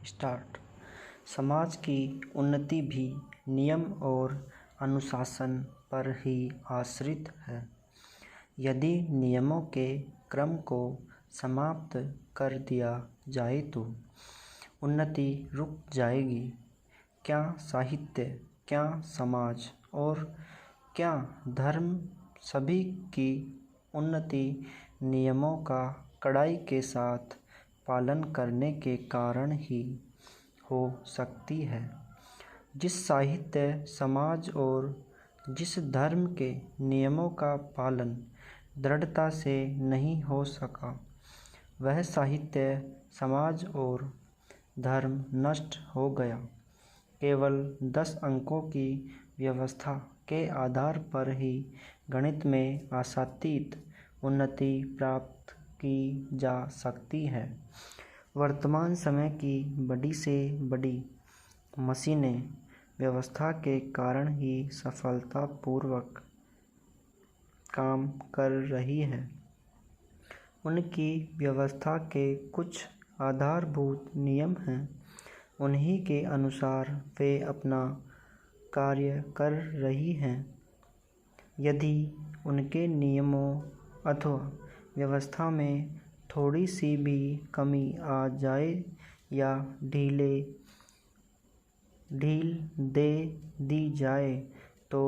Start. समाज की उन्नति भी नियम और अनुशासन पर ही आश्रित है। यदि नियमों के क्रम को समाप्त कर दिया जाए तो उन्नति रुक जाएगी। क्या साहित्य, क्या समाज और क्या धर्म, सभी की उन्नति नियमों का कड़ाई के साथ पालन करने के कारण ही हो सकती है। जिस साहित्य, समाज और जिस धर्म के नियमों का पालन दृढ़ता से नहीं हो सका, वह साहित्य, समाज और धर्म नष्ट हो गया। केवल 10 अंकों की व्यवस्था के आधार पर ही गणित में आशातीत उन्नति प्राप्त की जा सकती है। वर्तमान समय की बड़ी से बड़ी मशीनें व्यवस्था के कारण ही सफलतापूर्वक काम कर रही है। उनकी व्यवस्था के कुछ आधारभूत नियम हैं, उन्हीं के अनुसार वे अपना कार्य कर रही हैं। यदि उनके नियमों अथवा व्यवस्था में थोड़ी सी भी कमी आ जाए या ढील दे दी जाए तो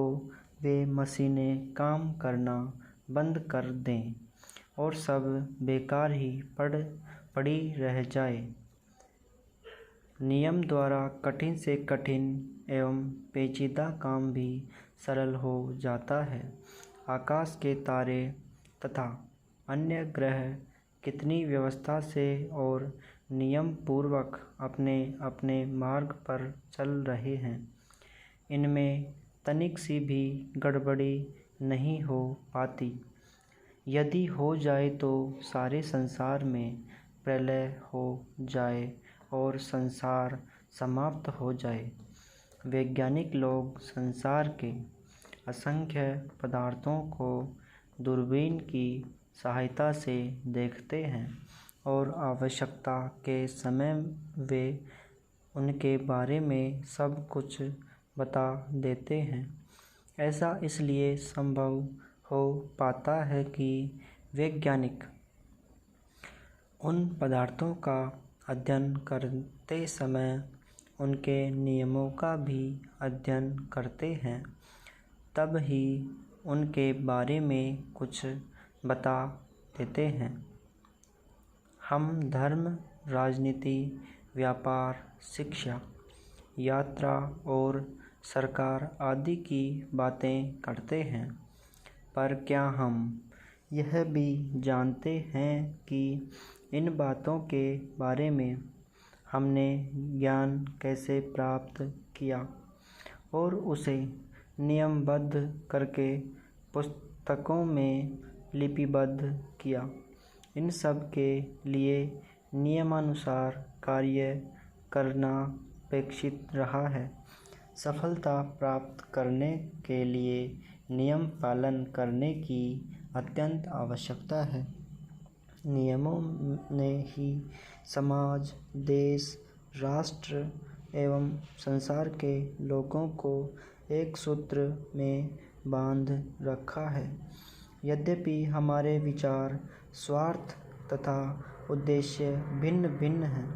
वे मशीनें काम करना बंद कर दें और सब बेकार ही पड़ी रह जाए। नियम द्वारा कठिन से कठिन एवं पेचीदा काम भी सरल हो जाता है। आकाश के तारे तथा अन्य ग्रह कितनी व्यवस्था से और नियम पूर्वक अपने अपने मार्ग पर चल रहे हैं। इनमें तनिक सी भी गड़बड़ी नहीं हो पाती। यदि हो जाए तो सारे संसार में प्रलय हो जाए और संसार समाप्त हो जाए। वैज्ञानिक लोग संसार के असंख्य पदार्थों को दूरबीन की सहायता से देखते हैं और आवश्यकता के समय वे उनके बारे में सब कुछ बता देते हैं। ऐसा इसलिए संभव हो पाता है कि वैज्ञानिक उन पदार्थों का अध्ययन करते समय उनके नियमों का भी अध्ययन करते हैं, तब ही उनके बारे में कुछ बता देते हैं। हम धर्म, राजनीति, व्यापार, शिक्षा, यात्रा और सरकार आदि की बातें करते हैं, पर क्या हम यह भी जानते हैं कि इन बातों के बारे में हमने ज्ञान कैसे प्राप्त किया और उसे नियमबद्ध करके पुस्तकों में लिपिबद्ध किया। इन सब के लिए नियमानुसार कार्य करना अपेक्षित रहा है। सफलता प्राप्त करने के लिए नियम पालन करने की अत्यंत आवश्यकता है। नियमों ने ही समाज, देश, राष्ट्र एवं संसार के लोगों को एक सूत्र में बांध रखा है। यद्यपि हमारे विचार, स्वार्थ तथा उद्देश्य भिन्न भिन्न हैं,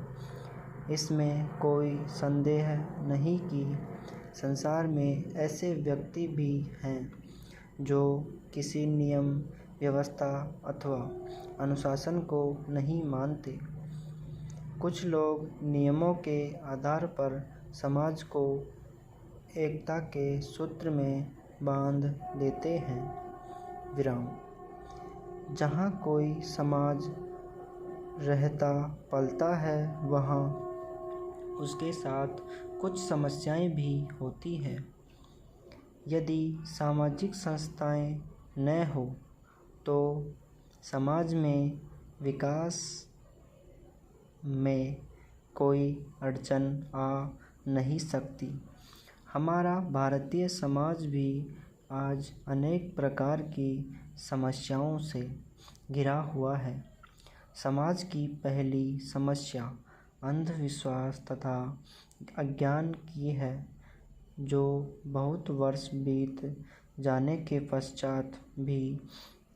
इसमें कोई संदेह नहीं कि संसार में ऐसे व्यक्ति भी हैं जो किसी नियम, व्यवस्था अथवा अनुशासन को नहीं मानते। कुछ लोग नियमों के आधार पर समाज को एकता के सूत्र में बांध देते हैं। विराम। जहाँ कोई समाज रहता पलता है वहाँ उसके साथ कुछ समस्याएं भी होती हैं। यदि सामाजिक संस्थाएं न हो तो समाज में विकास में कोई अड़चन आ नहीं सकती। हमारा भारतीय समाज भी आज अनेक प्रकार की समस्याओं से घिरा हुआ है। समाज की पहली समस्या अंधविश्वास तथा अज्ञान की है, जो बहुत वर्ष बीत जाने के पश्चात भी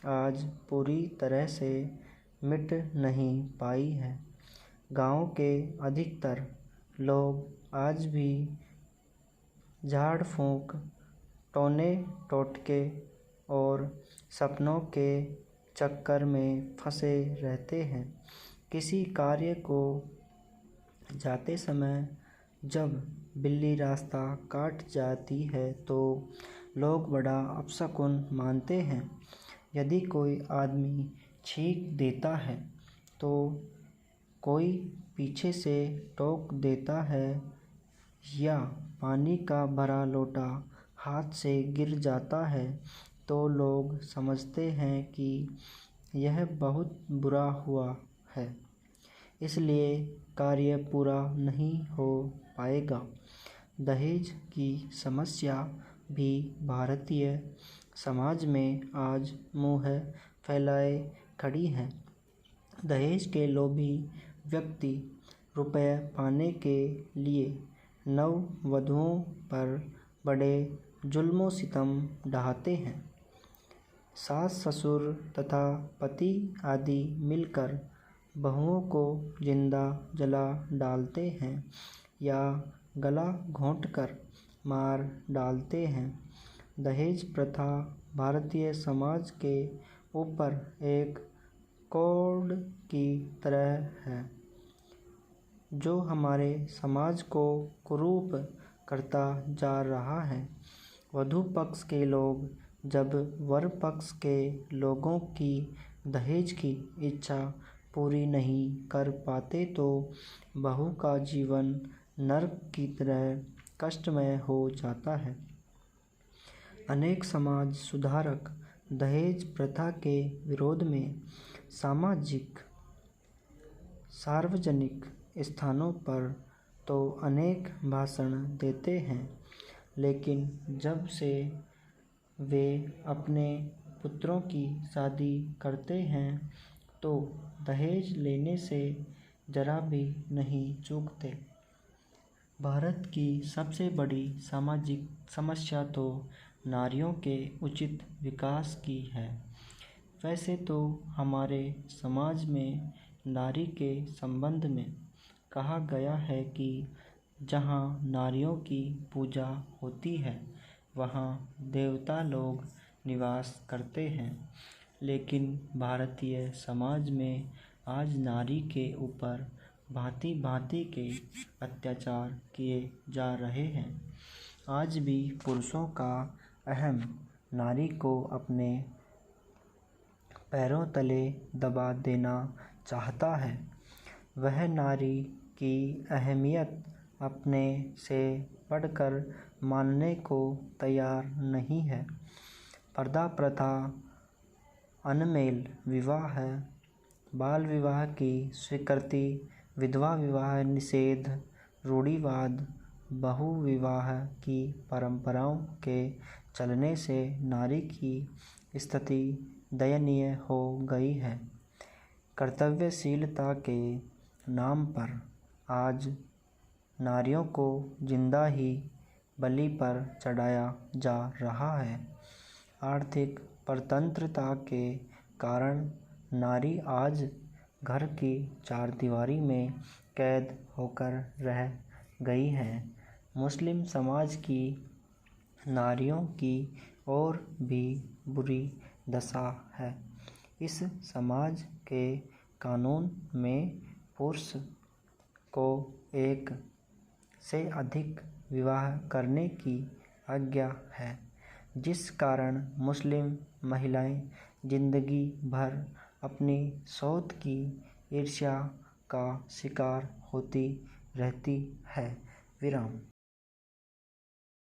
आज पूरी तरह से मिट नहीं पाई है। गांव के अधिकतर लोग आज भी झाड़ फूंक, टोने टोटके और सपनों के चक्कर में फंसे रहते हैं। किसी कार्य को जाते समय जब बिल्ली रास्ता काट जाती है तो लोग बड़ा अपशकुन मानते हैं। यदि कोई आदमी छींक देता है तो कोई पीछे से टोक देता है, या पानी का भरा लोटा हाथ से गिर जाता है तो लोग समझते हैं कि यह बहुत बुरा हुआ है, इसलिए कार्य पूरा नहीं हो पाएगा। दहेज की समस्या भी भारतीय समाज में आज मुंह फैलाए खड़ी है। दहेज के लोभी व्यक्ति रुपये पाने के लिए नववधुओं पर बड़े जुल्म सितम ढाते हैं। सास ससुर तथा पति आदि मिलकर बहुओं को जिंदा जला डालते हैं या गला घोंटकर मार डालते हैं। दहेज प्रथा भारतीय समाज के ऊपर एक कोड की तरह है, जो हमारे समाज को कुरूप करता जा रहा है। वधू पक्ष के लोग जब वर पक्ष के लोगों की दहेज की इच्छा पूरी नहीं कर पाते तो बहू का जीवन नरक की तरह कष्टमय हो जाता है। अनेक समाज सुधारक दहेज प्रथा के विरोध में सार्वजनिक स्थानों पर तो अनेक भाषण देते हैं, लेकिन जब से वे अपने पुत्रों की शादी करते हैं तो दहेज लेने से जरा भी नहीं चूकते। भारत की सबसे बड़ी सामाजिक समस्या तो नारियों के उचित विकास की है। वैसे तो हमारे समाज में नारी के संबंध में कहा गया है कि जहाँ नारियों की पूजा होती है वहाँ देवता लोग निवास करते हैं, लेकिन भारतीय समाज में आज नारी के ऊपर भांति भांति के अत्याचार किए जा रहे हैं। आज भी पुरुषों का अहम नारी को अपने पैरों तले दबा देना चाहता है। वह नारी की अहमियत अपने से बढ़कर मानने को तैयार नहीं है। पर्दा प्रथा, अनमेल विवाह, बाल विवाह की स्वीकृति, विधवा विवाह निषेध, रूढ़िवाद, बहु विवाह की परंपराओं के चलने से नारी की स्थिति दयनीय हो गई है। कर्तव्यशीलता के नाम पर आज नारियों को जिंदा ही बलि पर चढ़ाया जा रहा है। आर्थिक परतंत्रता के कारण नारी आज घर की चारदीवारी में कैद होकर रह गई है। मुस्लिम समाज की नारियों की और भी बुरी दशा है। इस समाज के कानून में पुरुष को एक से अधिक विवाह करने की आज्ञा है, जिस कारण मुस्लिम महिलाएं जिंदगी भर अपनी सौत की ईर्ष्या का शिकार होती रहती है। विराम।